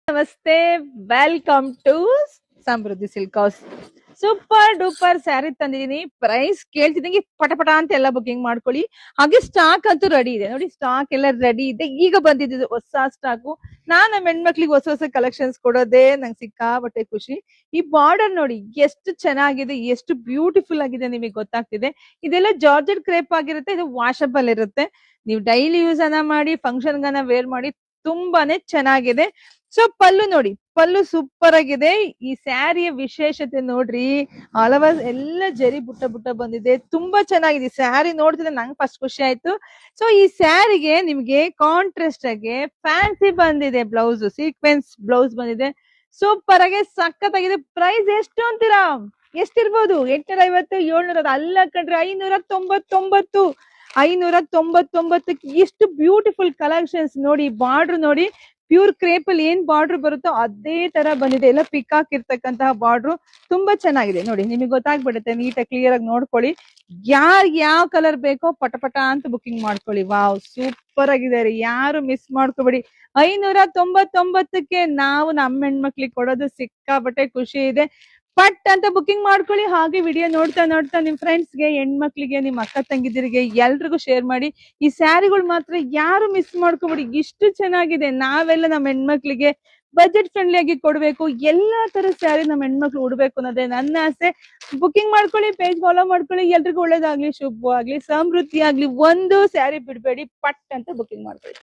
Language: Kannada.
ನಮಸ್ತೆ, welcome to Samriddhi silk house. Super duper sari ತಂದಿದೀನಿ. ಪ್ರೈಸ್ ಕೇಳ್ತಿದಂಗೆ ಪಟ ಅಂತ ಎಲ್ಲ ಬುಕಿಂಗ್ ಮಾಡ್ಕೊಳ್ಳಿ. ಹಾಗೆ ಸ್ಟಾಕ್ ಅಂತೂ ರೆಡಿ ಇದೆ ನೋಡಿ, ಸ್ಟಾಕ್ ಎಲ್ಲ ರೆಡಿ ಇದೆ. ಈಗ ಬಂದಿದ್ದು ಹೊಸ ಸ್ಟಾಕು. ನಾನ್ ನಮ್ಮ ಹೆಣ್ಮಕ್ಳಿಗೆ ಹೊಸ ಹೊಸ ಕಲೆಕ್ಷನ್ಸ್ ಕೊಡೋದೇ ನಂಗೆ ಸಿಕ್ಕಾಬಟ್ಟೆ ಖುಷಿ. ಈ ಬಾರ್ಡರ್ ನೋಡಿ ಎಷ್ಟು ಚೆನ್ನಾಗಿದೆ, ಎಷ್ಟು ಬ್ಯೂಟಿಫುಲ್ ಆಗಿದೆ, ನಿಮಗೆ ಗೊತ್ತಾಗ್ತಿದೆ. ಇದೆಲ್ಲ ಜಾರ್ಜೆಟ್ ಕ್ರೇಪ್ ಆಗಿರುತ್ತೆ. ಇದು ವಾಷಬಲ್ ಇರುತ್ತೆ. ನೀವು ಡೈಲಿ ಯೂಸ್ ಅನ್ನ ಮಾಡಿ, ಫಂಕ್ಷನ್ ಗನ ವೇರ್ ಮಾಡಿ, ತುಂಬಾನೇ ಚೆನ್ನಾಗಿದೆ. ಸೊ ಪಲ್ಲು ನೋಡಿ, ಪಲ್ಲು ಸೂಪರ್ ಆಗಿದೆ. ಈ ಸ್ಯಾರಿಯ ವಿಶೇಷತೆ ನೋಡ್ರಿ, ಆಲ್ ಓವರ್ ಎಲ್ಲ ಜರಿ ಬುಟ್ಟ ಬಂದಿದೆ. ತುಂಬಾ ಚೆನ್ನಾಗಿದೆ. ಸ್ಯಾರಿ ನೋಡ್ತಿದ್ರೆ ನಂಗೆ ಫಸ್ಟ್ ಖುಷಿ ಆಯ್ತು. ಸೊ ಈ ಸ್ಯಾರಿಗೆ ನಿಮ್ಗೆ ಕಾಂಟ್ರಾಸ್ಟ್ ಆಗಿ ಫ್ಯಾನ್ಸಿ ಬಂದಿದೆ. ಬ್ಲೌಸ್ ಸೀಕ್ವೆನ್ಸ್ ಬ್ಲೌಸ್ ಬಂದಿದೆ. ಸೂಪರ್ ಆಗಿ ಸಖತ್ತಾಗಿದೆ. ಪ್ರೈಸ್ ಎಷ್ಟು ಅಂತೀರಾ? ಎಷ್ಟಿರ್ಬೋದು? 850, 700? ಅಲ್ಲ ಕಣ್ರಿ, 599. 599ಕ್ಕೆ ಎಷ್ಟು ಬ್ಯೂಟಿಫುಲ್ ಕಲೆಕ್ಷನ್ಸ್ ನೋಡಿ. ಬಾರ್ಡರ್ ನೋಡಿ, ಪ್ಯೂರ್ ಕ್ರೇಪ್ ಅಲ್ಲಿ ಏನ್ ಬಾರ್ಡರ್ ಬರುತ್ತೋ ಅದೇ ತರ ಬಂದಿದೆ. ಎಲ್ಲ ಪಿಕಾಕ್ ಇರ್ತಕ್ಕಂತಹ ಬಾರ್ಡರ್ ತುಂಬಾ ಚೆನ್ನಾಗಿದೆ ನೋಡಿ. ನಿಮಗೆ ಗೊತ್ತಾಗ್ಬಿಡುತ್ತೆ. ನೀಟಾಗಿ ಕ್ಲಿಯರ್ ಆಗಿ ನೋಡ್ಕೊಳ್ಳಿ. ಯಾರ್ಗೆ ಯಾವ ಕಲರ್ ಬೇಕೋ ಪಟ ಅಂತ ಬುಕಿಂಗ್ ಮಾಡ್ಕೊಳ್ಳಿ. ವಾವ್, ಸೂಪರ್ ಆಗಿದೆ ರೀ. ಯಾರು ಮಿಸ್ ಮಾಡ್ಕೋಬೇಡಿ. 599ಕ್ಕೆ ನಾವು ನಮ್ಮ ಹೆಣ್ಮಕ್ಳಿಗೆ ಕೊಡೋದು ಸಿಕ್ಕಾಬಟ್ಟೆ ಖುಷಿ ಇದೆ. ಪಟ್ ಅಂತ ಬುಕಿಂಗ್ ಮಾಡ್ಕೊಳ್ಳಿ. ಹಾಗೆ ವಿಡಿಯೋ ನೋಡ್ತಾ ನಿಮ್ ಫ್ರೆಂಡ್ಸ್ಗೆ, ಹೆಣ್ಮಕ್ಳಿಗೆ, ನಿಮ್ ಅಕ್ಕ ತಂಗಿದಿರಿಗೆ ಎಲ್ರಿಗೂ ಶೇರ್ ಮಾಡಿ. ಈ ಸ್ಯಾರಿಗಳು ಮಾತ್ರ ಯಾರು ಮಿಸ್ ಮಾಡ್ಕೋಬೇಡಿ. ಇಷ್ಟು ಚೆನ್ನಾಗಿದೆ. ನಾವೆಲ್ಲ ನಮ್ಮ ಹೆಣ್ಮಕ್ಳಿಗೆ ಬಜೆಟ್ ಫ್ರೆಂಡ್ಲಿ ಆಗಿ ಕೊಡ್ಬೇಕು. ಎಲ್ಲಾ ತರ ಸ್ಯಾರಿ ನಮ್ಮ ಹೆಣ್ಮಕ್ಳು ಉಡ್ಬೇಕು ಅನ್ನೋದೇ ನನ್ನ ಆಸೆ. ಬುಕಿಂಗ್ ಮಾಡ್ಕೊಳ್ಳಿ, ಪೇಜ್ ಫಾಲೋ ಮಾಡ್ಕೊಳ್ಳಿ. ಎಲ್ರಿಗೂ ಒಳ್ಳೇದಾಗ್ಲಿ, ಶುಭವಾಗ್ಲಿ, ಸಮೃದ್ಧಿ ಆಗ್ಲಿ. ಒಂದು ಸ್ಯಾರಿ ಬಿಡ್ಬೇಡಿ, ಪಟ್ ಅಂತ ಬುಕಿಂಗ್ ಮಾಡ್ಕೊಳ್ಳಿ.